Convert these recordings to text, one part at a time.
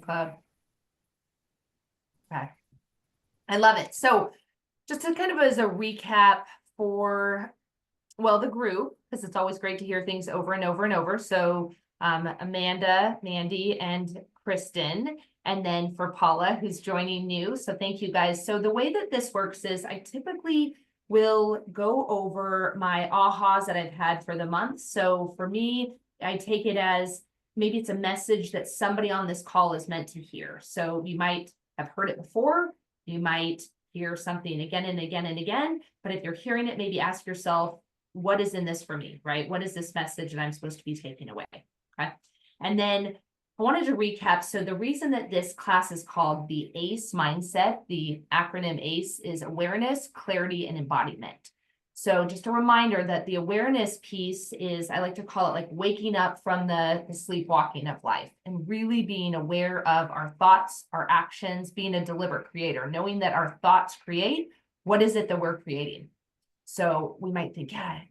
Cloud. Okay. I love it. So just to kind of as a recap for, well, the group, because it's always great to hear things over and over and over. So Amanda, Mandy, and Kristen, and then for Paula, who's joining new. So thank you guys. So the way that this works is I typically will go over my ahas that I've had for the month. So for me, I take it as maybe it's a message that somebody on this call is meant to hear. So you might have heard it before, you might hear something again and again and again, but if you're hearing it, maybe ask yourself, what is in this for me, right? What is this message that I'm supposed to be taking away? Okay. And then I wanted to recap. So the reason that this class is called the ACE mindset, the acronym ACE is awareness, clarity, and embodiment. So just a reminder that the awareness piece is, I like to call it like waking up from the sleepwalking of life and really being aware of our thoughts, our actions, being a deliberate creator, knowing that our thoughts create. What is it that we're creating? So we might think, yeah,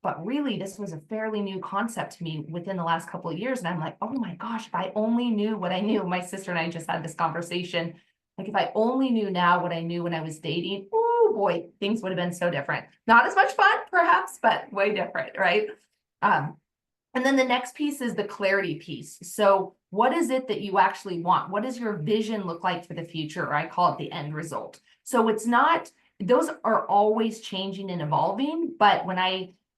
but really this was a fairly new concept to me within the last couple of years. And I'm like, oh my gosh, if I only knew what I knew. My sister and I just had this conversation. Like if I only knew now what I knew when I was dating, oh boy, things would have been so different. Not as much fun, perhaps, but way different, right? And then the next piece is the clarity piece. So what is it that you actually want? What does your vision look like for the future? Or I call it the end result. So it's not, those are always changing and evolving, but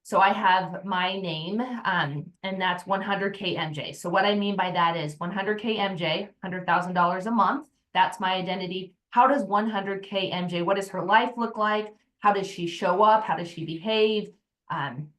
so I have my name, and that's 100K MJ. So what I mean by that is 100K MJ, $100,000 a month. That's my identity. How does 100K MJ, what does her life look like? How does she show up? How does she behave?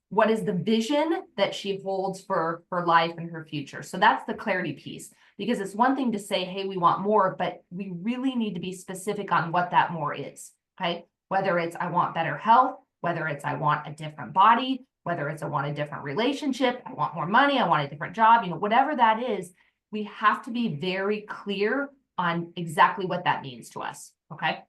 What is the vision that she holds for her life and her future? So that's the clarity piece, because it's one thing to say, hey, we want more, but we really need to be specific on what that more is, okay? Whether it's I want better health, whether it's I want a different body, whether it's I want a different relationship, I want more money, I want a different job, whatever that is, we have to be very clear on exactly what that means to us, okay?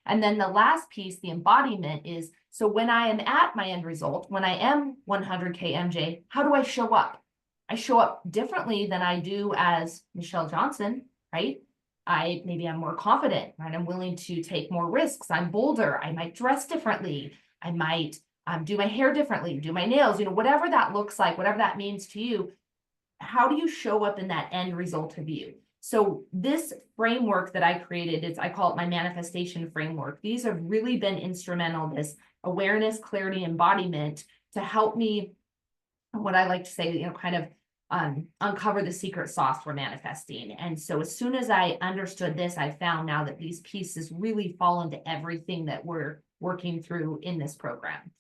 And then the last piece, the embodiment is, so when I am at my end result, when I am 100K MJ, how do I show up? I show up differently than I do as Michelle Johnson, right? Maybe I'm more confident, right? I'm willing to take more risks. I'm bolder. I might dress differently. I might do my hair differently, do my nails, whatever that looks like, whatever that means to you. How do you show up in that end result of you? So this framework that I created, I call it my manifestation framework. These have really been instrumental, this awareness, clarity, embodiment, to help me, what I like to say, kind of uncover the secret sauce for manifesting. And so as soon as I understood this, I found now that these pieces really fall into everything that we're working through in this program.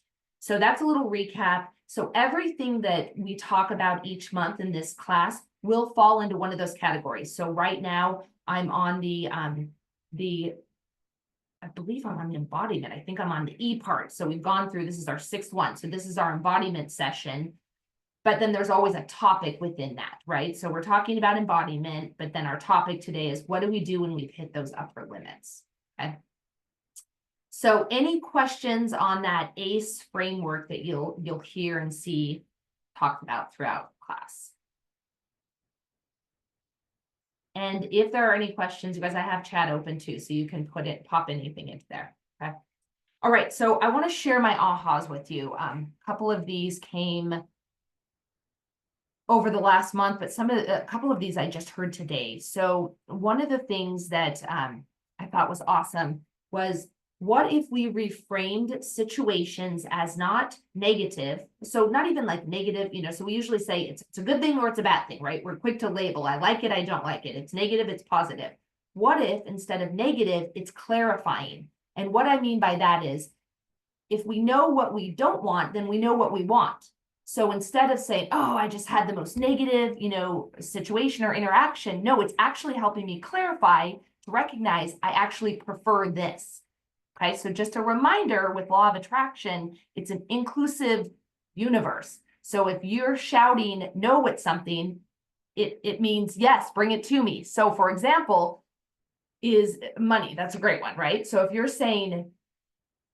So that's a little recap. So everything that we talk about each month in this class will fall into one of those categories. So right now I'm on I believe I'm on the embodiment. I think I'm on the E part. So we've gone through, this is our 6th one. So this is our embodiment session. But then there's always a topic within that, right? So we're talking about embodiment, but then our topic today is what do we do when we've hit those upper limits, okay? So any questions on that ACE framework that you'll hear and see talked about throughout class? And if there are any questions, you guys, I have chat open too, so you can pop anything into there, okay? All right, so I want to share my ahas with you. A couple of these came over the last month, but a couple of these I just heard today. So one of the things that I thought was awesome was, what if we reframed situations as not negative? So not even like negative, so we usually say it's a good thing or it's a bad thing, right? We're quick to label. I like it, I don't like it. It's negative, it's positive. What if instead of negative, it's clarifying? And what I mean by that is, if we know what we don't want, then we know what we want. So instead of saying, oh, I just had the most negative, situation or interaction, no, it's actually helping me clarify to recognize I actually prefer this. Okay, so just a reminder with law of attraction, it's an inclusive universe. So if you're shouting no at something, it means yes, bring it to me. So for example, is money. That's a great one, right? So if you're saying,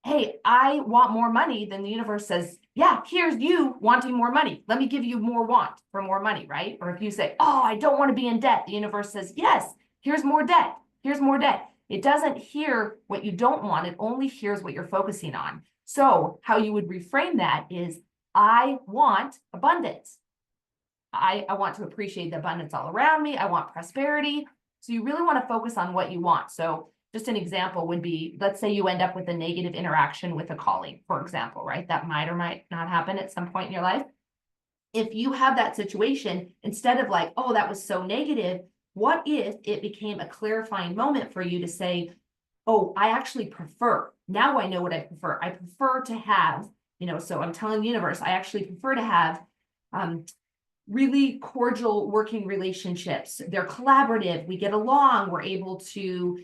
hey, I want more money, then the universe says, yeah, here's you wanting more money. Let me give you more want for more money, right? Or if you say, oh, I don't want to be in debt, the universe says, yes, here's more debt. Here's more debt. It doesn't hear what you don't want. It only hears what you're focusing on. So how you would reframe that is, I want abundance. I want to appreciate the abundance all around me. I want prosperity. So you really want to focus on what you want. So just an example would be, let's say you end up with a negative interaction with a colleague, for example, right? That might or might not happen at some point in your life. If you have that situation, instead of like, oh, that was so negative, what if it became a clarifying moment for you to say, oh, I actually prefer, now I know what I prefer. I prefer to have, so I'm telling the universe, I actually prefer to have really cordial working relationships. They're collaborative. We get along. We're able to,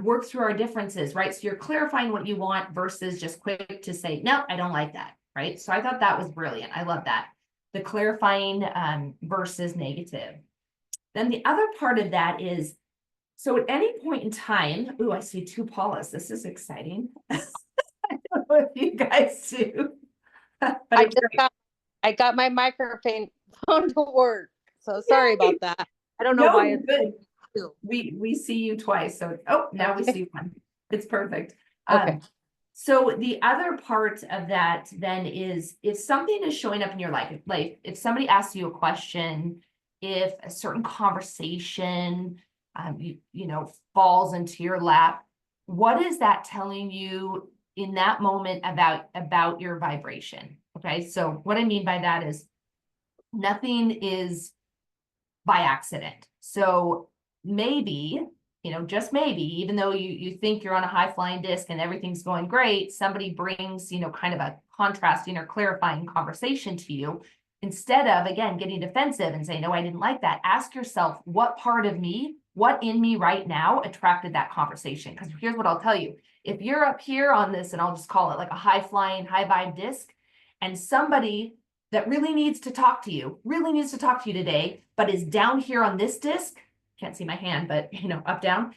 work through our differences, right? So you're clarifying what you want versus just quick to say, no, I don't like that, right? So I thought that was brilliant. I love that. The clarifying versus negative. Then the other part of that is, so at any point in time, ooh, I see two Paulas. This is exciting. I don't know if you guys do. But I got my microphone to work. So sorry about that. I don't know why it's good. We see you twice. So now we see one. It's perfect. Okay. So the other part of that then is, if something is showing up in your life, like if somebody asks you a question, if a certain conversation falls into your lap, what is that telling you in that moment about your vibration? Okay, so what I mean by that is, nothing is by accident. So maybe, just maybe, even though you think you're on a high flying disc and everything's going great, somebody brings, kind of a contrasting or clarifying conversation to you. Instead of, again, getting defensive and saying, no, I didn't like that, ask yourself, what part of me, what in me right now attracted that conversation? Because here's what I'll tell you. If you're up here on this, and I'll just call it like a high flying, high vibe disc, and somebody that really needs to talk to you today, but is down here on this disc, can't see my hand, but up, down,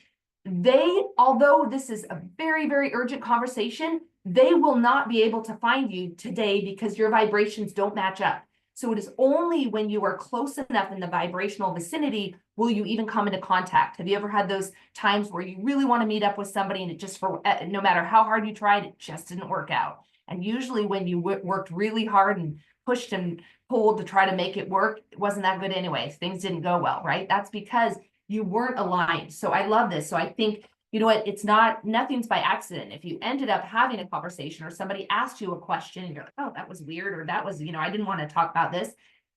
although this is a very, very urgent conversation, they will not be able to find you today because your vibrations don't match up. So it is only when you are close enough in the vibrational vicinity will you even come into contact. Have you ever had those times where you really want to meet up with somebody and it just, no matter how hard you tried, it just didn't work out? And usually when you worked really hard and pushed and pulled to try to make it work, it wasn't that good anyway. Things didn't go well, right? That's because you weren't aligned. So I love this. So I think, nothing's by accident. If you ended up having a conversation or somebody asked you a question and you're like, oh, that was weird, or that was, I didn't want to talk about this.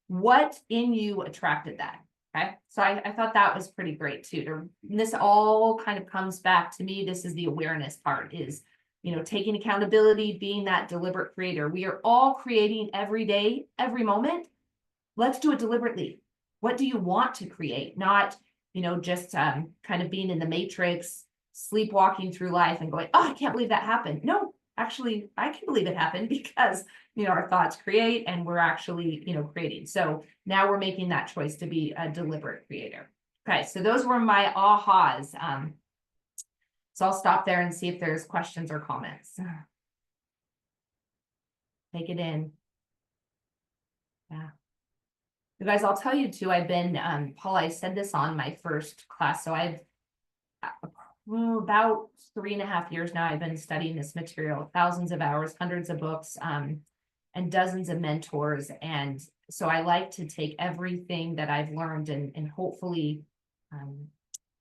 What in you attracted that? Okay. So I thought that was pretty great too. This all kind of comes back to me. This is the awareness part, is taking accountability, being that deliberate creator. We are all creating every day, every moment. Let's do it deliberately. What do you want to create? Not, just kind of being in the matrix, sleepwalking through life and going, oh, I can't believe that happened. No, actually, I can believe it happened because, our thoughts create and we're actually, creating. So now we're making that choice to be a deliberate creator. Okay, so those were my ahas. So I'll stop there and see if there's questions or comments. Take it in. Yeah. You guys, I'll tell you too, I've been, Paul, I said this on my first class. So I've about 3.5 years now, I've been studying this material, thousands of hours, hundreds of books, and dozens of mentors. And so I like to take everything that I've learned and hopefully,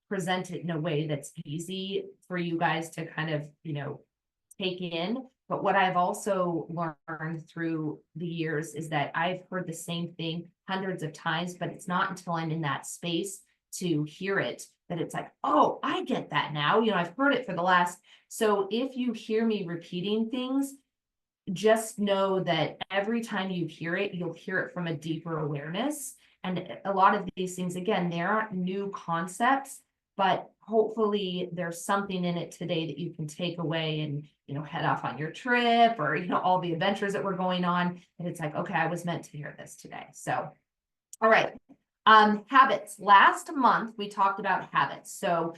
present it in a way that's easy for you guys to kind of, take in. But what I've also learned through the years is that I've heard the same thing hundreds of times, but it's not until I'm in that space to hear it that it's like, oh, I get that now. I've heard it for the last. So if you hear me repeating things, just know that every time you hear it, you'll hear it from a deeper awareness. And a lot of these things, again, they aren't new concepts, but hopefully there's something in it today that you can take away and, head off on your trip or, all the adventures that were going on. And it's like, okay, I was meant to hear this today. So, all right. Habits. Last month, we talked about habits. So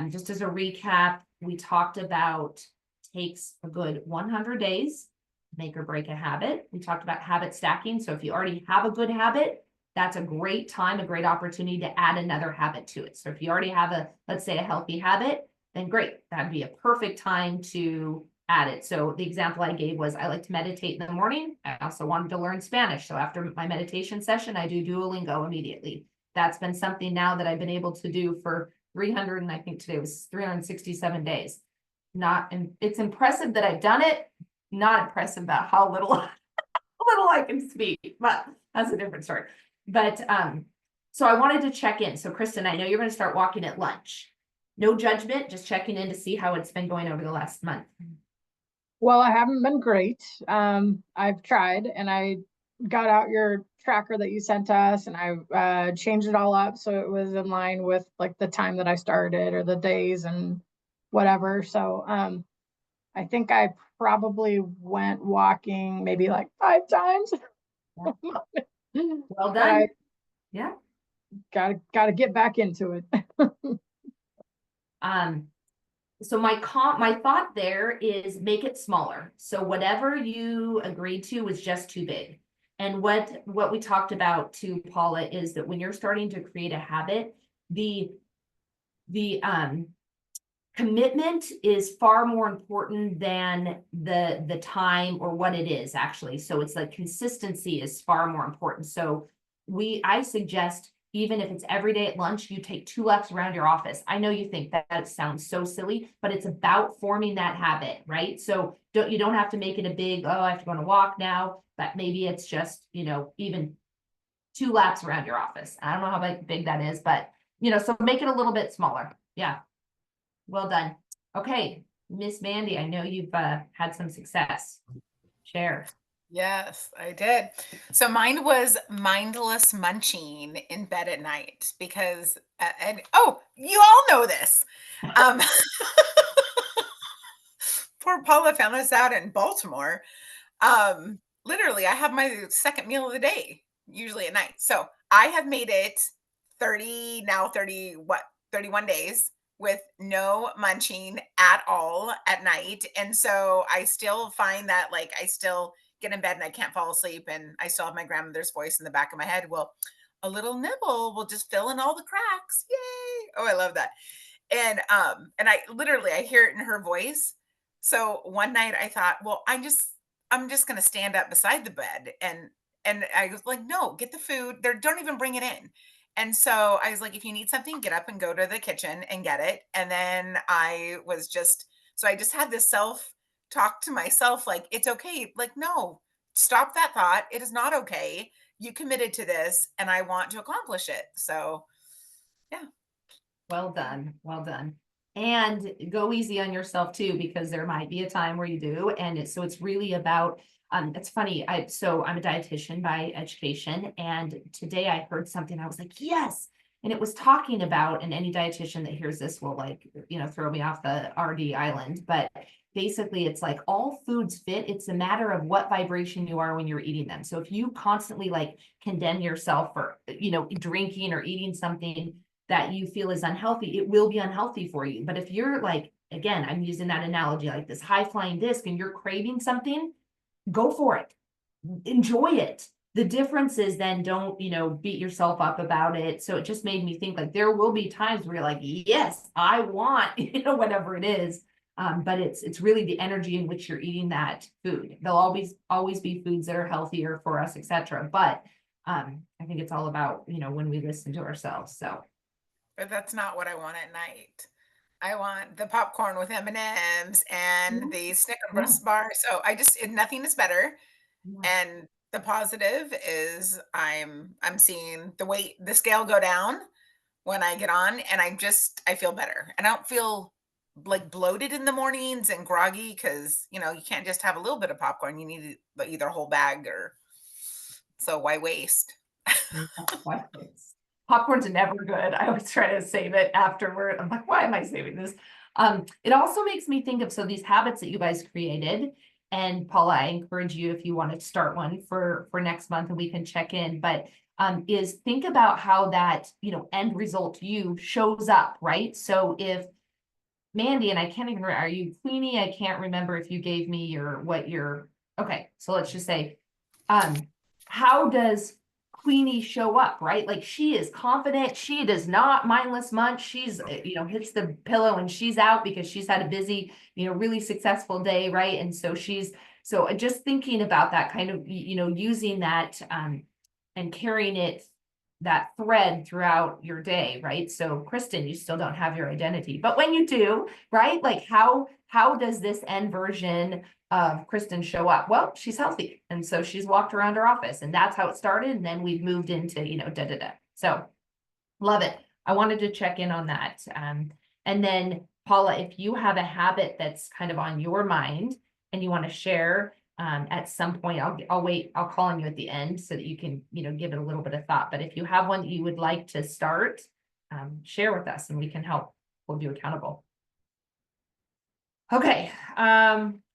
just as a recap, we talked about takes a good 100 days make or break a habit. We talked about habit stacking. So if you already have a good habit, that's a great time, a great opportunity to add another habit to it. So if you already have let's say a healthy habit, then great. That'd be a perfect time to add it. So the example I gave was I like to meditate in the morning. I also wanted to learn Spanish. So after my meditation session, I do Duolingo immediately. That's been something now that I've been able to do for 300, and I think today was 367 days. And it's impressive that I've done it. Not impressive about how little, little I can speak, but that's a different story. But so I wanted to check in. So Kristen, I know you're going to start walking at lunch. No judgment, just checking in to see how it's been going over the last month. Well, I haven't been great. I've tried, and I got out your tracker that you sent us, and I changed it all up so it was in line with like the time that I started or the days and whatever. So I think I probably went walking maybe like 5 times. Well But I done. Yeah. gotta get back into it. So my thought there is make it smaller. So whatever you agreed to was just too big. And what we talked about too, Paula, is that when you're starting to create a habit, the commitment is far more important than the time or what it is actually. So it's like consistency is far more important. So I suggest, even if it's every day at lunch, you take 2 laps around your office. I know you think that sounds so silly, but it's about forming that habit, right? So you don't have to make it a big, oh, I have to go on a walk now, but maybe it's just, even 2 laps around your office. I don't know how big that is, but so make it a little bit smaller. Yeah. Well done. Okay, Miss Mandy, I know you've had some success. Share. Yes, I did. So mine was mindless munching in bed at night because, and oh, you all know this. Um, Poor Paula found us out in Baltimore. Literally, I have my second meal of the day, usually at night. So I have made it 31 days with no munching at all at night. And so I still find that like I still get in bed and I can't fall asleep and I still have my grandmother's voice in the back of my head. Well, a little nibble will just fill in all the cracks. Yay. Oh, I love that. And I hear it in her voice. So one night I thought, well, I'm just gonna stand up beside the bed and I was like, no, get the food. There, don't even bring it in. And so I was like, if you need something, get up and go to the kitchen and get it. And then I just had this self talk to myself, like, it's okay. Like, no, stop that thought. It is not okay. You committed to this and I want to accomplish it. So yeah. Well done. Well done. And go easy on yourself too, because there might be a time where you do. And so it's really about, it's funny. So I'm a dietitian by education. And today I heard something, I was like, yes. And it was talking about, and any dietitian that hears this will throw me off the RD island. But basically it's like all foods fit. It's a matter of what vibration you are when you're eating them. So if you constantly like condemn yourself for, drinking or eating something that you feel is unhealthy, it will be unhealthy for you. But if you're like, again, I'm using that analogy, like this high flying disc and you're craving something, go for it. Enjoy it. The difference is then don't, beat yourself up about it. So it just made me think like there will be times where you're like, yes, I want, whatever it is. But it's really the energy in which you're eating that food. There'll always be foods that are healthier for us, etc. But I think it's all about, when we listen to ourselves. So But that's not what I want at night. I want the popcorn with M&Ms and the Snickers bar. So nothing is better. yeah. And the positive is I'm seeing the scale go down when I get on, and I feel better. And I don't feel like bloated in the mornings and groggy because you can't just have a little bit of popcorn. You need either a whole bag or so why waste? Popcorn's never good. I always try to save it afterward. I'm like, why am I saving this? It also makes me think of these habits that you guys created. And Paula, I encourage you if you want to start one for next month and we can check in. But is think about how that end result you shows up, right? So if Mandy, and I can't even remember, are you Queenie? I can't remember if you gave me what your Okay, so let's just say, how does Queenie show up, right? Like she is confident, she does not mindless munch, she's, hits the pillow and she's out because she's had a busy, really successful day, right? And so so just thinking about that kind of, using that, and carrying that thread throughout your day, right? So Kristen, you still don't have your identity, but when you do, right? Like how does this end version of Kristen show up? Well, she's healthy. And so she's walked around her office and that's how it started. And then we've moved into, da. So love it. I wanted to check in on that. And then Paula, if you have a habit that's kind of on your mind and you want to share, at some point, I'll wait, I'll call on you at the end so that you can, give it a little bit of thought. But if you have one that you would like to start, share with us and we can help hold you accountable. Okay.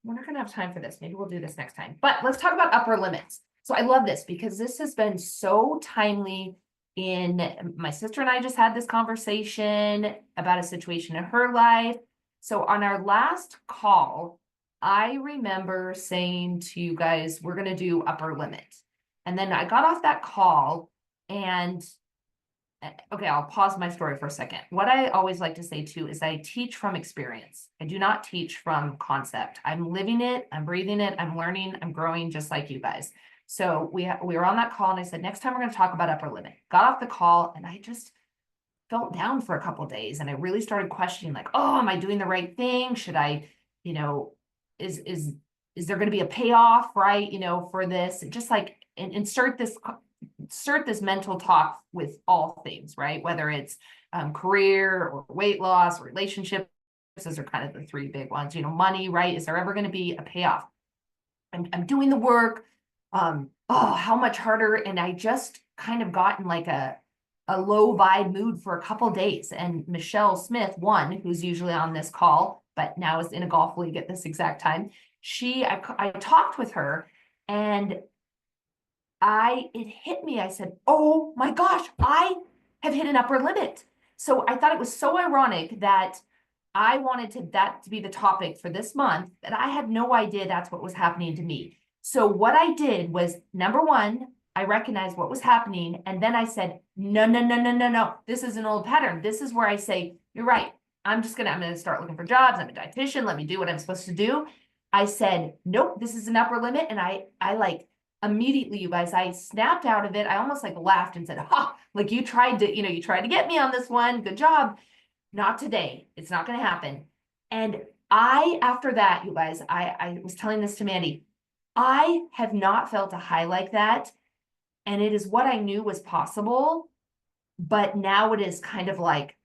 We're not going to have time for this. Maybe we'll do this next time, but let's talk about upper limits. So I love this because this has been so timely. My sister and I just had this conversation about a situation in her life. So on our last call, I remember saying to you guys, we're going to do upper limit. And then I got off that call and okay, I'll pause my story for a second. What I always like to say too is I teach from experience. I do not teach from concept. I'm living it, I'm breathing it, I'm learning, I'm growing just like you guys. So we were on that call and I said, next time we're going to talk about upper limit. Got off the call and I just felt down for a couple of days and I really started questioning like, oh, am I doing the right thing? Should I, is there going to be a payoff, right? For this, just like insert this mental talk with all things, right? Whether it's career or weight loss, or relationships, those are kind of the three big ones. Money, right? Is there ever going to be a payoff? I'm doing the work. Oh, how much harder? And I just kind of got in like a low vibe mood for a couple days. And Michelle Smith, who's usually on this call, but now is in a golf league at this exact time. I talked with her and it hit me. I said, oh my gosh, I have hit an upper limit. So I thought it was so ironic that I wanted that to be the topic for this month, that I had no idea that's what was happening to me. So what I did was, number one, I recognized what was happening. And then I said, no. This is an old pattern. This is where I say, you're right. I'm going to start looking for jobs. I'm a dietitian. Let me do what I'm supposed to do. I said, nope, this is an upper limit. And I like, immediately, you guys, I snapped out of it. I almost like laughed and said, ha, like you tried to get me on this one. Good job. Not today. It's not going to happen. And after that, you guys, I was telling this to Mandy, I have not felt a high like that. And it is what I knew was possible. But now it is kind of like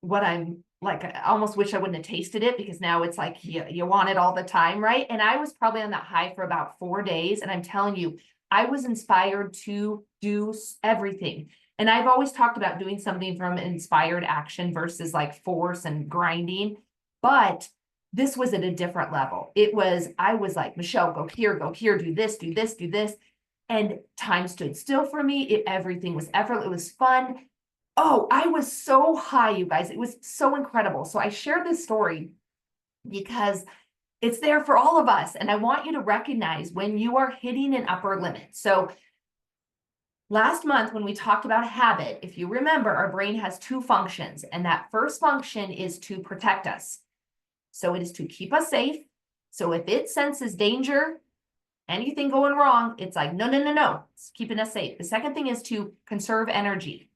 what I'm like, I almost wish I wouldn't have tasted it because now it's like you want it all the time, right? And I was probably on that high for about 4 days. And I'm telling you, I was inspired to do everything. And I've always talked about doing something from inspired action versus like force and grinding. But this was at a different level. I was like, Michelle, go here, do this, do this, do this. And time stood still for me. Everything was effortless. It was fun. Oh, I was so high, you guys. It was so incredible. So I shared this story because it's there for all of us. And I want you to recognize when you are hitting an upper limit. So last month, when we talked about habit, if you remember, our brain has 2 functions. And that first function is to protect us. So it is to keep us safe. So if it senses danger, anything going wrong, it's like, no, it's keeping us safe. The second thing is to conserve energy.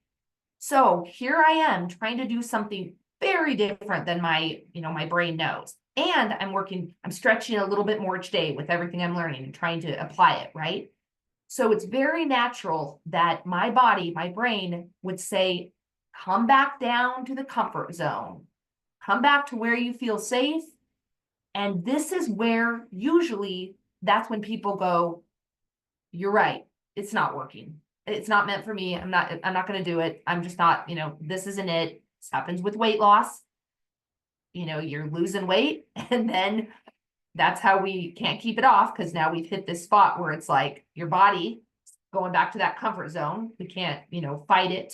So here I am trying to do something very different than my brain knows. And I'm stretching a little bit more each day with everything I'm learning and trying to apply it, right? So it's very natural that my body, my brain would say, come back down to the comfort zone. Come back to where you feel safe. And this is where usually that's when people go, you're right, it's not working. It's not meant for me. I'm not going to do it. I'm just not, this isn't it. This happens with weight loss. You're losing weight and then that's how we can't keep it off because now we've hit this spot where it's like your body going back to that comfort zone. We can't, fight it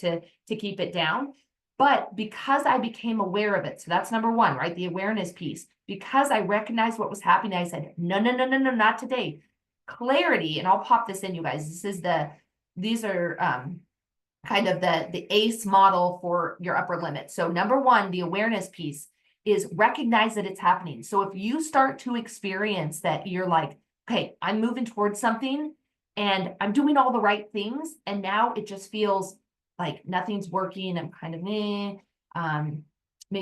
to keep it down. But because I became aware of it, so that's number one, right? The awareness piece. Because I recognized what was happening, I said, no, no, no, no, no, not today. Clarity, and I'll pop this in, you guys. These are kind of the ACE model for your upper limit. So number one, the awareness piece is recognize that it's happening. So if you start to experience that you're like, okay, I'm moving towards something and I'm doing all the right things, and now it just feels like nothing's working, I'm kind of maybe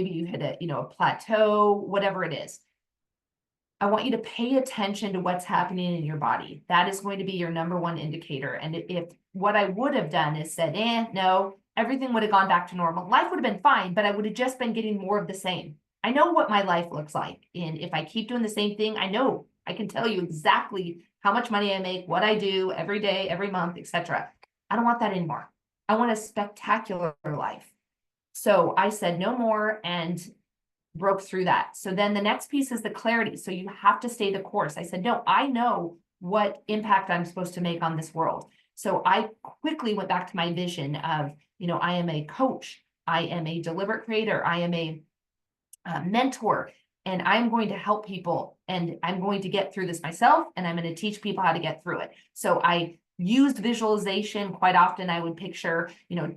you hit a plateau, whatever it is. I want you to pay attention to what's happening in your body. That is going to be your number one indicator. And if what I would have done is said, no, everything would have gone back to normal. Life would have been fine, but I would have just been getting more of the same. I know what my life looks like. And if I keep doing the same thing, I know I can tell you exactly how much money I make, what I do every day, every month, etc. I don't want that anymore. I want a spectacular life. So I said no more and broke through that. So then the next piece is the clarity. So you have to stay the course. I said, no, I know what impact I'm supposed to make on this world. So I quickly went back to my vision of, I am a coach, I am a deliberate creator, I am a mentor, and I'm going to help people, and I'm going to get through this myself, and I'm going to teach people how to get through it. So I used visualization quite often. I would picture,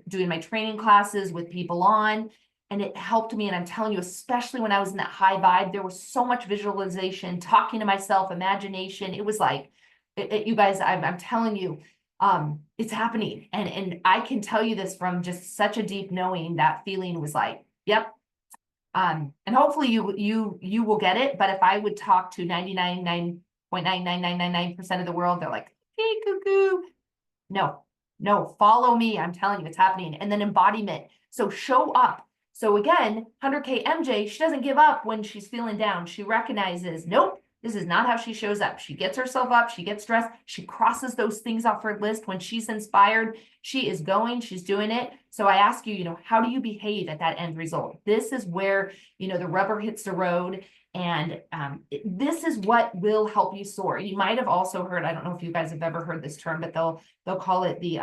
doing my training classes with people on, and it helped me. And I'm telling you, especially when I was in that high vibe, there was so much visualization, talking to myself, imagination. It was like, you guys, I'm telling you, it's happening. And I can tell you this from just such a deep knowing. That feeling was like, yep. And hopefully you will get it. But if I would talk to 99.99999% of the world, they're like, hey, cuckoo. No, follow me. I'm telling you, it's happening. And then embodiment. So show up. So again, 100K MJ, she doesn't give up when she's feeling down. She recognizes, nope, this is not how she shows up. She gets herself up. She gets dressed. She crosses those things off her list. When she's inspired, she is going, she's doing it. So I ask you, how do you behave at that end result? This is where, the rubber hits the road. And this is what will help you soar. You might have also heard, I don't know if you guys have ever heard this term, but they'll call it the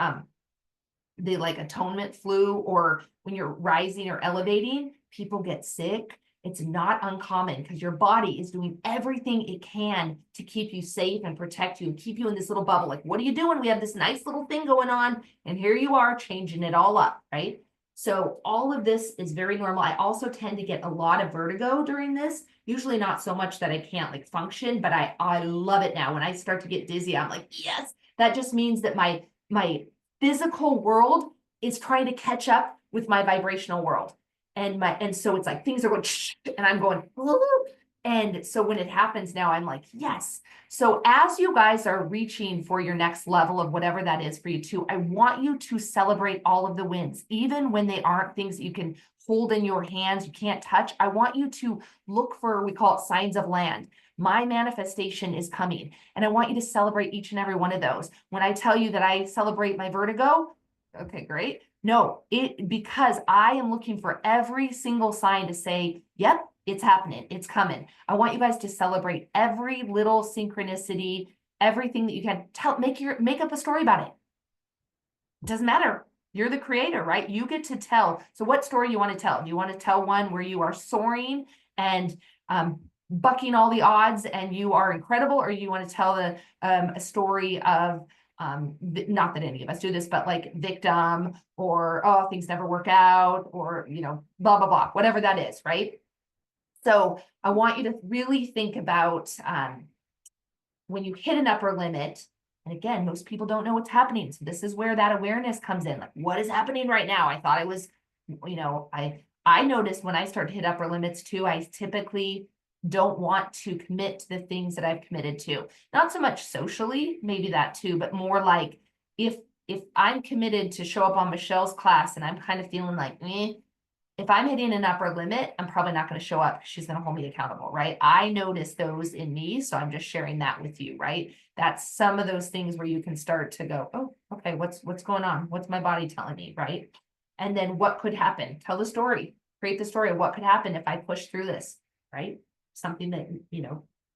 like atonement flu, or when you're rising or elevating, people get sick. It's not uncommon because your body is doing everything it can to keep you safe and protect you and keep you in this little bubble. Like, what are you doing? We have this nice little thing going on, and here you are changing it all up, right? So all of this is very normal. I also tend to get a lot of vertigo during this, usually not so much that I can't function, but I love it now. When I start to get dizzy, I'm like, yes, that just means that my physical world is trying to catch up with my vibrational world. And so it's like things are going, and I'm going, ooh. And so when it happens now, I'm like, yes. So as you guys are reaching for your next level of whatever that is for you too, I want you to celebrate all of the wins, even when they aren't things that you can hold in your hands, you can't touch. I want you to look for, we call it signs of land. My manifestation is coming. And I want you to celebrate each and every one of those. When I tell you that I celebrate my vertigo, okay, great. No, because I am looking for every single sign to say, yep, it's happening, it's coming. I want you guys to celebrate every little synchronicity, everything that you can make up a story about it. It doesn't matter. You're the creator, right? You get to tell. So what story you want to tell? Do you want to tell one where you are soaring and bucking all the odds and you are incredible, or you want to tell a story of not that any of us do this, but like victim, or things never work out, or blah blah blah, whatever that is, right? So I want you to really think about when you hit an upper limit. And again, most people don't know what's happening, so this is where that awareness comes in. Like, what is happening right now? I thought I was, I noticed when I start to hit upper limits too, I typically don't want to commit to the things that I've committed to. Not so much socially, maybe that too, but more like if I'm committed to show up on Michelle's class and I'm kind of feeling like, if I'm hitting an upper limit, I'm probably not going to show up. She's going to hold me accountable, right? I notice those in me, so I'm just sharing that with you, right? That's some of those things where you can start to go, oh, okay, what's going on? What's my body telling me, right? And then what could happen? Tell the story, create the story of what could happen if I push through this, right? Something that,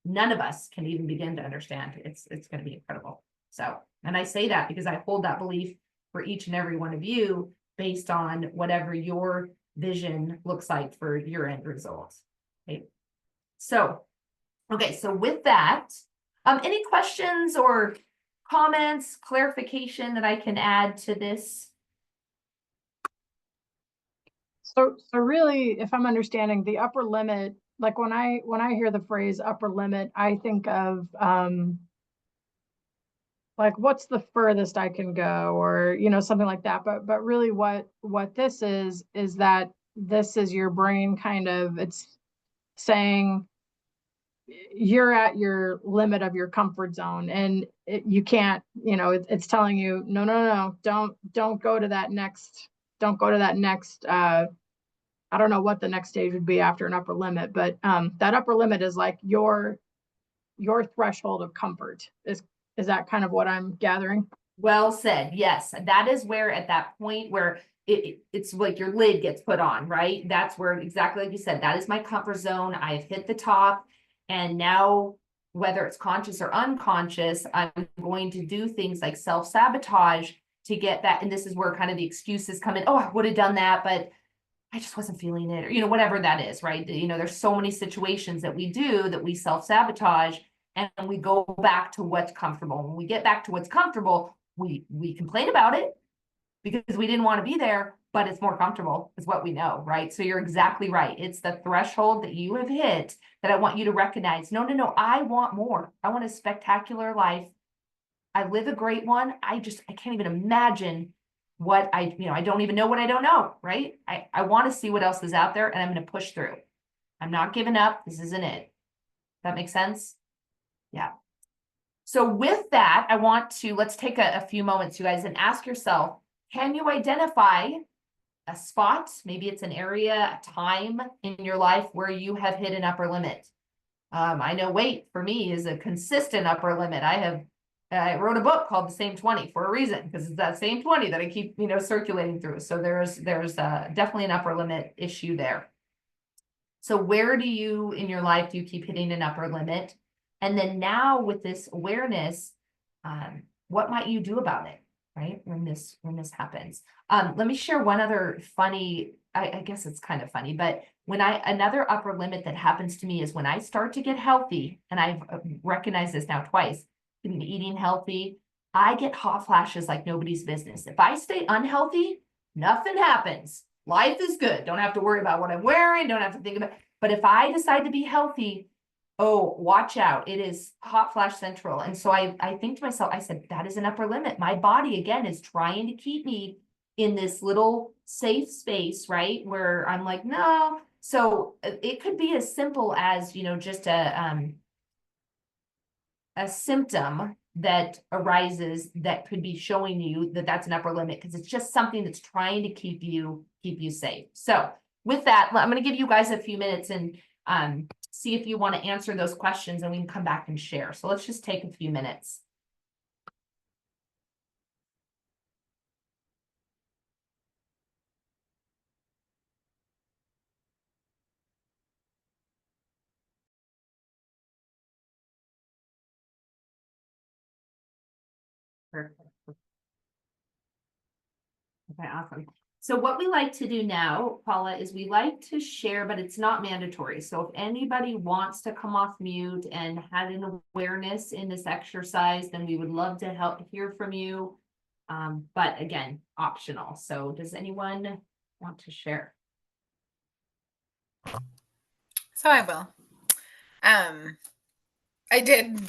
none of us can even begin to understand. It's going to be incredible. So, and I say that because I hold that belief for each and every one of you based on whatever your vision looks like for your end result. Okay. So, okay, so with that, any questions or comments, clarification that I can add to this? So really, if I'm understanding the upper limit, like when I hear the phrase upper limit, I think of like what's the furthest I can go, or something like that. But really, what this is that this is your brain kind of, it's saying you're at your limit of your comfort zone, and you can't, it's telling you no, don't go to that next, don't go to that next I don't know what the next stage would be after an upper limit, but that upper limit is like your threshold of comfort. Is that kind of what I'm gathering? Well said. Yes, that is where at that point where it's like your lid gets put on, right? That's where, exactly like you said, that is my comfort zone. I've hit the top, and now whether it's conscious or unconscious, I'm going to do things like self-sabotage to get that. And this is where kind of the excuses come in. Oh, I would have done that, but I just wasn't feeling it, or whatever that is, right? There's so many situations that we do that we self-sabotage, and we go back to what's comfortable. When we get back to what's comfortable, we complain about it because we didn't want to be there, but it's more comfortable, is what we know, right? So you're exactly right. It's the threshold that you have hit that I want you to recognize. No, I want more. I want a spectacular life. I live a great one. I can't even imagine what I don't even know what I don't know, right? I want to see what else is out there, and I'm going to push through. I'm not giving up. This isn't it. That makes sense? Yeah. So with that, let's take a few moments, you guys, and ask yourself, can you identify a spot? Maybe it's an area, a time in your life where you have hit an upper limit. I know weight for me is a consistent upper limit. I wrote a book called The Same 20 for a reason, because it's that same 20 that I keep, circulating through. So there's definitely an upper limit issue there. So where do you, in your life, do you keep hitting an upper limit? And then now with this awareness, what might you do about it, right? When this happens. Let me share one other funny, I guess it's kind of funny, but another upper limit that happens to me is when I start to get healthy, and I've recognized this now twice, eating healthy, I get hot flashes like nobody's business. If I stay unhealthy, nothing happens. Life is good. Don't have to worry about what I'm wearing. Don't have to think about, but if I decide to be healthy, oh, watch out. It is hot flash central. And so I think to myself, I said, that is an upper limit. My body, again, is trying to keep me in this little safe space, right? Where I'm like, no. So it could be as simple as, just a symptom that arises that could be showing you that that's an upper limit, because it's just something that's trying to keep you safe. So with that, I'm going to give you guys a few minutes and see if you want to answer those questions, and we can come back and share. So let's just take a few minutes. Perfect. Okay, awesome. So what we like to do now, Paula, is we like to share, but it's not mandatory. So if anybody wants to come off mute and have an awareness in this exercise, then we would love to help hear from you. But again, optional. So does anyone want to share? So I will. I did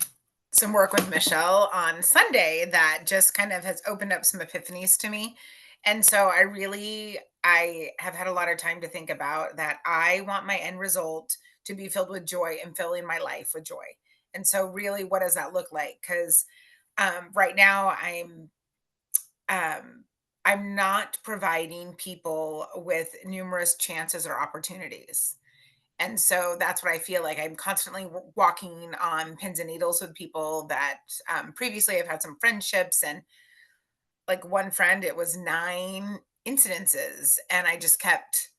some work with Michelle on Sunday that just kind of has opened up some epiphanies to me. And so I have had a lot of time to think about that. I want my end result to be filled with joy and filling my life with joy. And so really, what does that look like? Because right now I'm not providing people with numerous chances or opportunities. And so that's what I feel like. I'm constantly walking on pins and needles with people that previously I've had some friendships, and like one friend, it was 9 incidences, and I just kept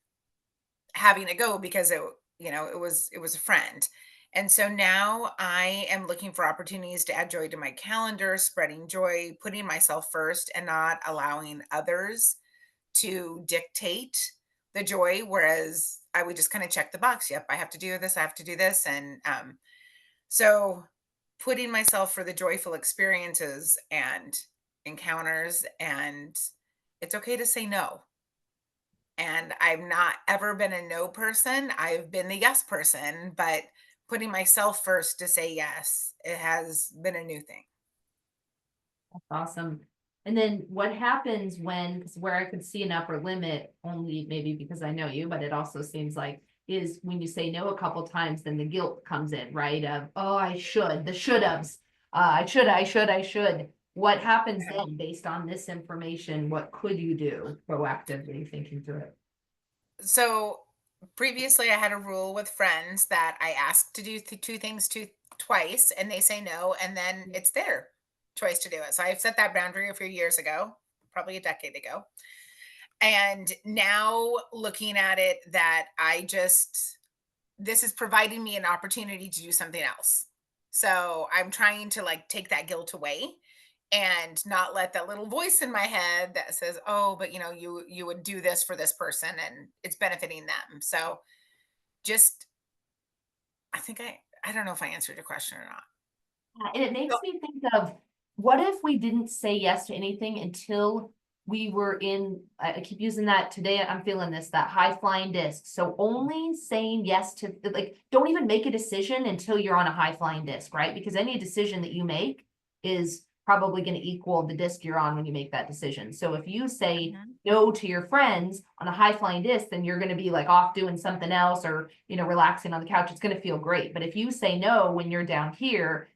having to go because it was a friend. And so now I am looking for opportunities to add joy to my calendar, spreading joy, putting myself first, and not allowing others to dictate the joy, whereas I would just kind of check the box. Yep, I have to do this, I have to do this. And so putting myself for the joyful experiences and encounters, and it's okay to say no. And I've not ever been a no person. I've been the yes person, but putting myself first to say yes, it has been a new thing. Awesome. And then what happens when, 'cause where I could see an upper limit, only maybe because I know you, but it also seems like is when you say no a couple times, then the guilt comes in, right? Of, oh, I should, the should haves. I should. What happens then based on this information? What could you do proactively thinking through it? So previously, I had a rule with friends that I ask to do two things twice, and they say no, and then it's their choice to do it. So I've set that boundary a few years ago, probably a decade ago. And now looking at it, that this is providing me an opportunity to do something else. So I'm trying to like take that guilt away and not let that little voice in my head that says, "Oh, but you would do this for this person and it's benefiting them." So just I think I don't know if I answered your question or not. And it makes me think of, what if we didn't say yes to anything until we were in, I keep using that today, I'm feeling this, that high flying disc. So only saying yes to, like, don't even make a decision until you're on a high flying disc, right? Because any decision that you make is probably going to equal the disc you're on when you make that decision. So if you say no to your friends on a high flying disc, then you're going to be like off doing something else, or, relaxing on the couch. It's going to feel great. But if you say no when you're down here,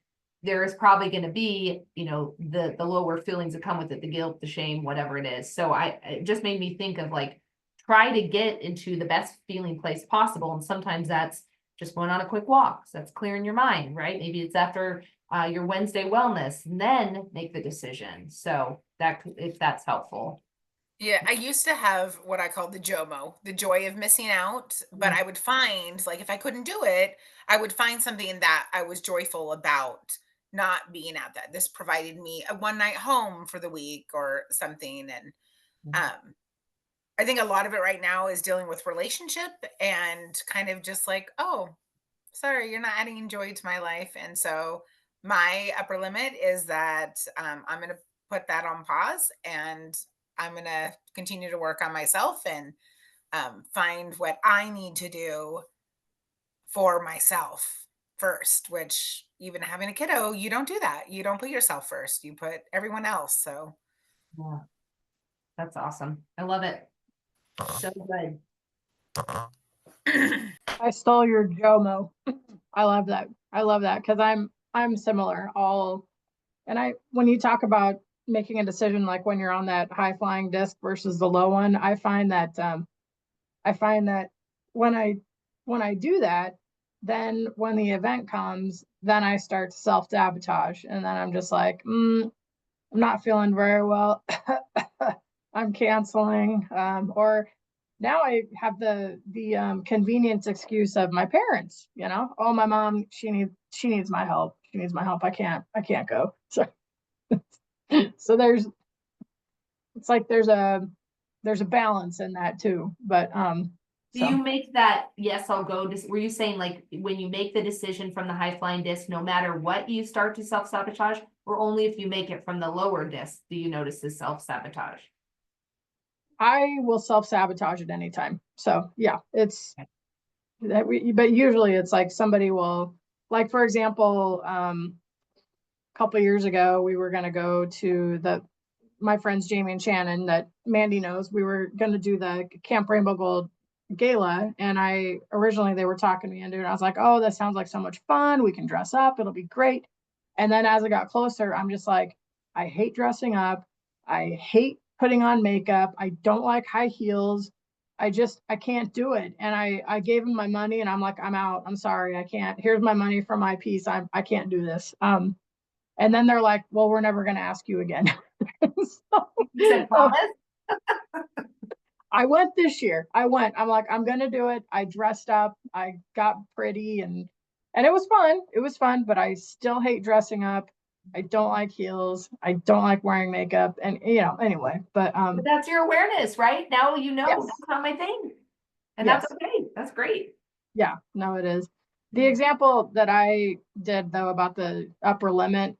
there is probably going to be, the lower feelings that come with it, the guilt, the shame, whatever it is. So it just made me think of like, try to get into the best feeling place possible. And sometimes that's just going on a quick walk. So that's clearing your mind, right? Maybe it's after your Wednesday wellness, and then make the decision. So that, if that's helpful. Yeah, I used to have what I call the JOMO, the joy of missing out. But I would find, like, if I couldn't do it, I would find something that I was joyful about not being at that. This provided me a one night home for the week or something. And I think a lot of it right now is dealing with relationship and kind of just like, oh, sorry, you're not adding joy to my life. And so my upper limit is that I'm going to put that on pause, and I'm going to continue to work on myself and find what I need to do for myself first, which even having a kiddo, you don't do that. You don't put yourself first. You put everyone else. So Yeah, that's awesome. I love it. So good. I stole your JOMO. I love that. I love that because I'm similar. When you talk about making a decision, like when you're on that high flying disc versus the low one, I find that when I do that, then when the event comes, then I start to self-sabotage, and then I'm just like, I'm not feeling very well. I'm canceling. Or now I have the convenience excuse of my parents. Oh, my mom, she needs my help. She needs my help. I can't go. So so it's like there's a balance in that too. But Do you make that, yes, I'll go, were you saying like when you make the decision from the high flying disc, no matter what, you start to self-sabotage, or only if you make it from the lower disc, do you notice the self-sabotage? I will self-sabotage at any time. So yeah, it's that but usually it's like somebody will, like, for example, a couple years ago, we were going to go to my friends Jamie and Shannon that Mandy knows. We were going to do the Camp Rainbow Gold gala, and originally they were talking me into it. I was like, oh, that sounds like so much fun. We can dress up. It'll be great. And then as it got closer, I'm just like, I hate dressing up. I hate putting on makeup. I don't like high heels. I can't do it. And I gave them my money, and I'm like, I'm out. I'm sorry. I can't. Here's my money for my piece. I can't do this. And then they're like, well, we're never going to ask you again. You said promise? I went this year. I'm like, I'm going to do it. I dressed up. I got pretty, and it was fun. It was fun, but I still hate dressing up. I don't like heels. I don't like wearing makeup, and anyway, but But that's your awareness, right? Now yes. that's not my thing. And Yes. that's okay. That's great. Yeah, no, it is. The example that I did though about the upper limit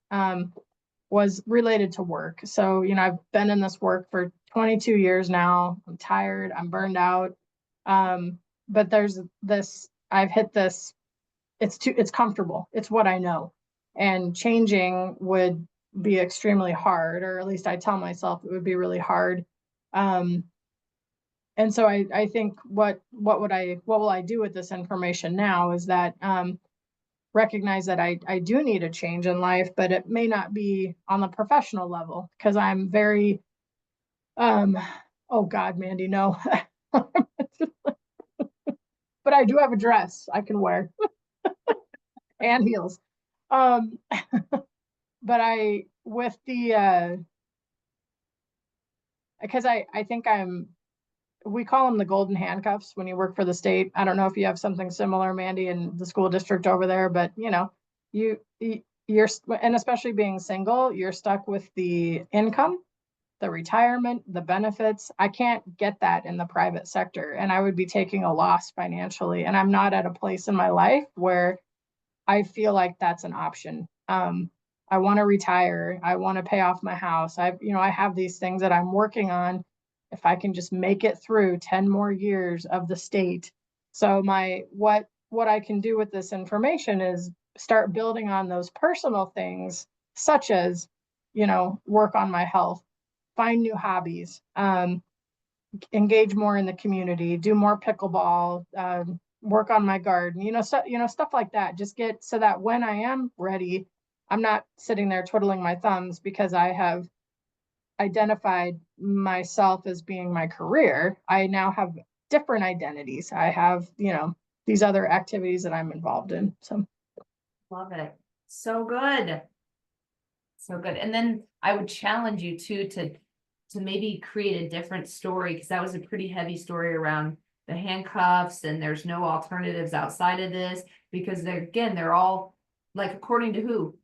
was related to work. So, I've been in this work for 22 years now. I'm tired, I'm burned out. But there's this, I've hit this, it's comfortable. It's what I know. And changing would be extremely hard, or at least I tell myself it would be really hard. Um, and so I think what will I do with this information now is that recognize that I do need a change in life, but it may not be on the professional level because I'm very oh God, Mandy, no. But I do have a dress I can wear and heels. Um but I with the because I think we call them the golden handcuffs when you work for the state. I don't know if you have something similar, Mandy, in the school district over there, but you're, and especially being single, you're stuck with the income, the retirement, the benefits. I can't get that in the private sector, and I would be taking a loss financially. And I'm not at a place in my life where I feel like that's an option. I want to retire. I want to pay off my house. I have these things that I'm working on. If I can just make it through 10 more years of the state. So what I can do with this information is start building on those personal things, such as, work on my health, find new hobbies, engage more in the community, do more pickleball, work on my garden, stuff like that. Just get so that when I am ready, I'm not sitting there twiddling my thumbs because I have identified myself as being my career. I now have different identities. I have, these other activities that I'm involved in. So Love it. So good. So good. And then I would challenge you too to maybe create a different story, because that was a pretty heavy story around the handcuffs and there's no alternatives outside of this, because they're all like, according to who?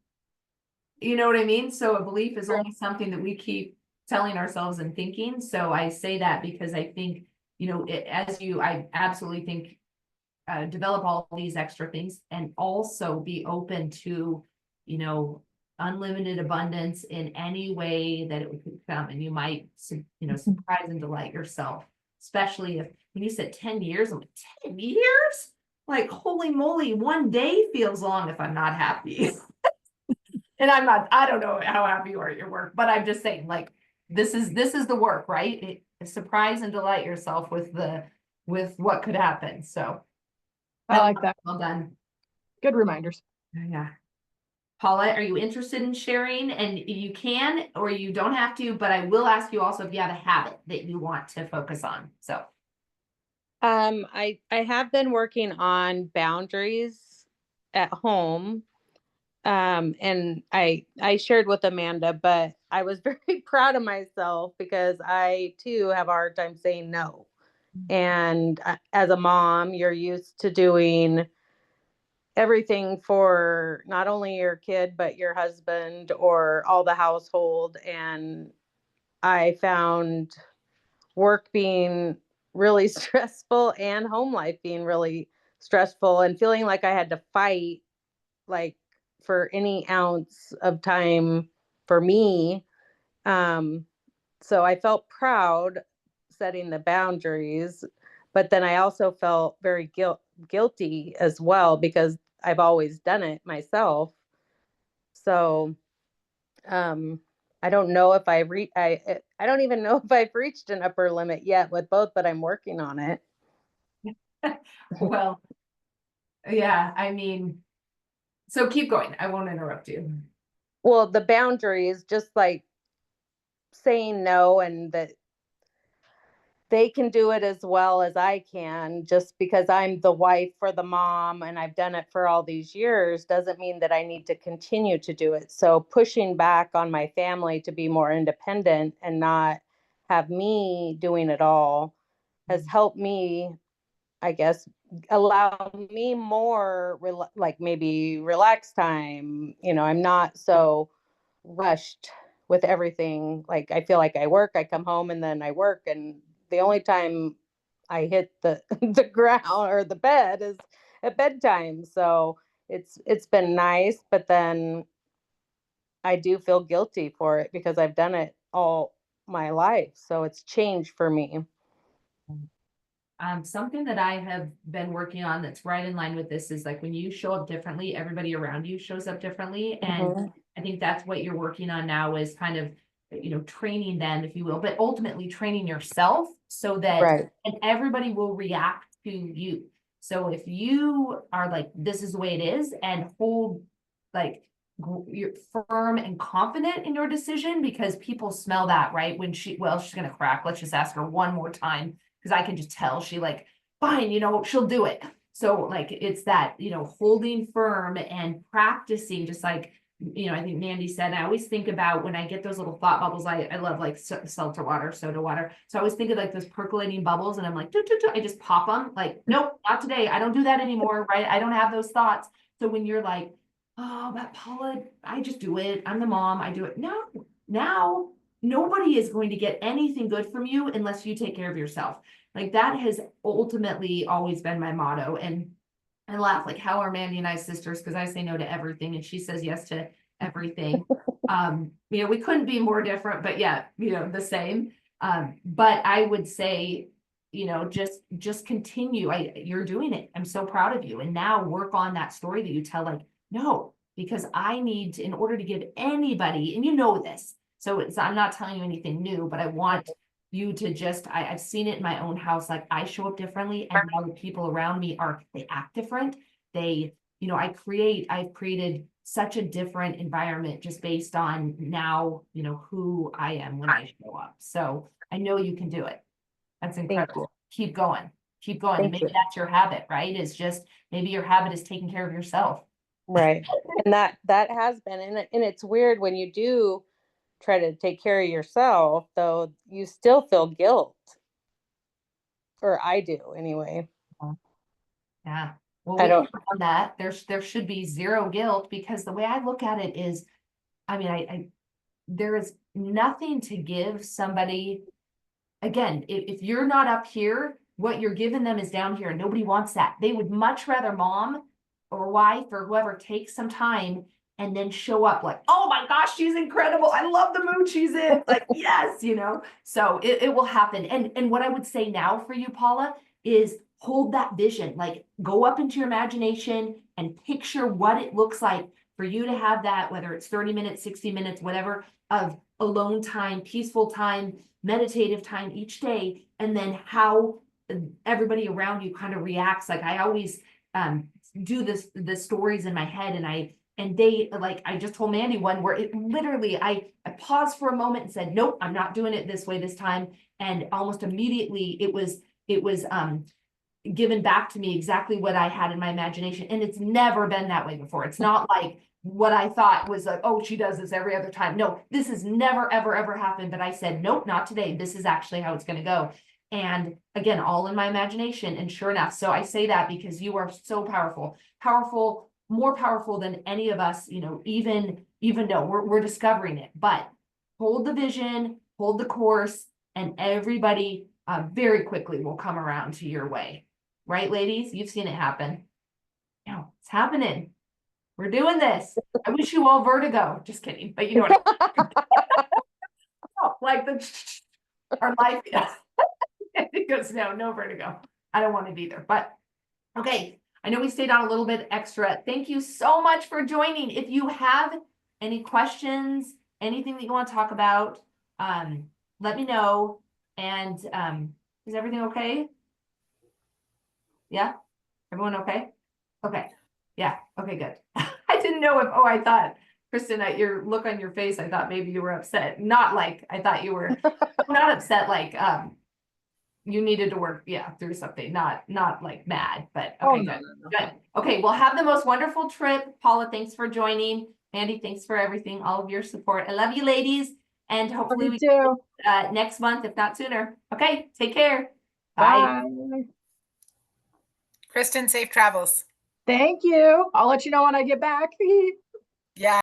You know what I mean? So a belief is only something that we keep telling ourselves and thinking. So I say that because I think, I absolutely think develop all these extra things and also be open to, unlimited abundance in any way that it could come. And you might, surprise and delight yourself, especially if, when you said 10 years, I'm like, 10 years? Like, holy moly, one day feels long if I'm not happy. And I don't know how happy you are at your work, but I'm just saying, like, this is the work, right? Surprise and delight yourself with what could happen. So I like that. well done. Good reminders. Yeah. Paula, are you interested in sharing? And you can, or you don't have to, but I will ask you also if you have a habit that you want to focus on. So. I have been working on boundaries at home. And I shared with Amanda, but I was very proud of myself because I too have a hard time saying no. And as a mom, you're used to doing everything for not only your kid, but your husband or all the household. And I found work being really stressful and home life being really stressful and feeling like I had to fight like for any ounce of time for me. So I felt proud setting the boundaries, but then I also felt very guilty as well because I've always done it myself. So I don't know if I don't even know if I've reached an upper limit yet with both, but I'm working on it. Well, yeah, I mean, so keep going. I won't interrupt you. Well, the boundaries, just like saying no, and that they can do it as well as I can. Just because I'm the wife for the mom and I've done it for all these years doesn't mean that I need to continue to do it. So pushing back on my family to be more independent and not have me doing it all has helped me, I guess, allow me more like maybe relax time. I'm not so rushed with everything. Like I feel like I work, I come home and then I work, and the only time I hit the the ground or the bed is at bedtime. So it's been nice, but then I do feel guilty for it because I've done it all my life. So it's changed for me. Something that I have been working on that's right in line with this is like when you show up differently, everybody around you shows up differently. And Mhm. I think that's what you're working on now is kind of, training them, if you will, but ultimately training yourself so that Right. and everybody will react to you. So if you are like, this is the way it is and hold like you're firm and confident in your decision because people smell that, right? When she's gonna crack. Let's just ask her one more time because I can just tell she like, fine, she'll do it. So like it's that, holding firm and practicing, just like, I think Mandy said, I always think about when I get those little thought bubbles, I love like seltzer water, soda water. So I always think of like those percolating bubbles and I'm like, I just pop them like, nope, not today. I don't do that anymore, right? I don't have those thoughts. So when you're like, oh, but Paula, I just do it. I'm the mom. I do it. No, now nobody is going to get anything good from you unless you take care of yourself. Like that has ultimately always been my motto. And I laugh like, how are Mandy and I sisters? Because I say no to everything and she says yes to everything. We couldn't be more different, but yeah, the same. But I would say, just continue. You're doing it. I'm so proud of you. And now work on that story that you tell, like, no, because I need to, in order to give anybody, and this. So I'm not telling you anything new, but I want you to just, I've seen it in my own house. Like I show up differently and now the people around me they act different. I've created such a different environment just based on now, who I am when I show up. So I know you can do it. That's incredible. Keep going. Keep going. Thank Maybe you. that's your habit, right? It's just, maybe your habit is taking care of yourself. Right. And that has been, and it's weird when you do try to take care of yourself, though, you still feel guilt. Or I do anyway. Yeah. Well, I we don't can work on that. There should be zero guilt because the way I look at it is, there is nothing to give somebody. Again, if you're not up here, what you're giving them is down here and nobody wants that. They would much rather mom or wife or whoever take some time and then show up like, oh my gosh, she's incredible. I love the mood she's in. Like, yes, so it will happen. And what I would say now for you, Paula, is hold that vision, like go up into your imagination and picture what it looks like for you to have that, whether it's 30 minutes, 60 minutes, whatever, of alone time, peaceful time, meditative time each day, and then how everybody around you kind of reacts. Like I always do the stories in my head, and they like, I just told Mandy one where it literally, I paused for a moment and said, nope, I'm not doing it this way this time. And almost immediately it was given back to me exactly what I had in my imagination. And it's never been that way before. It's not like what I thought was like, oh, she does this every other time. No, this has never, ever, ever happened. But I said, nope, not today. This is actually how it's going to go. And again, all in my imagination. And sure enough, so I say that because you are so powerful, more powerful than any of us, even though we're discovering it. But hold the vision, hold the course, and everybody very quickly will come around to your way. Right, ladies? You've seen it happen. No, it's happening. We're doing this. I wish you all vertigo. Just kidding. But you know what I mean. Oh, like our life. Yeah. It goes, no vertigo. I don't want it either. But okay. I know we stayed on a little bit extra. Thank you so much for joining. If you have any questions, anything that you want to talk about, let me know. And is everything okay? Yeah? Everyone okay? Okay. Yeah. Okay, good. I didn't know if, I thought, Kristen, your look on your face, I thought maybe you were upset. Not like, I thought you were not upset, like, you needed to work, through something, not like mad, but okay, good. Good. Okay, well, have the most wonderful trip. Paula, thanks for joining. Mandy, thanks for everything, all of your support. I love you, ladies. And hopefully we too. next month, if not sooner. Okay, take care. Bye. Bye. Kristen, safe travels. Thank you. I'll let you know when I get back. Yeah.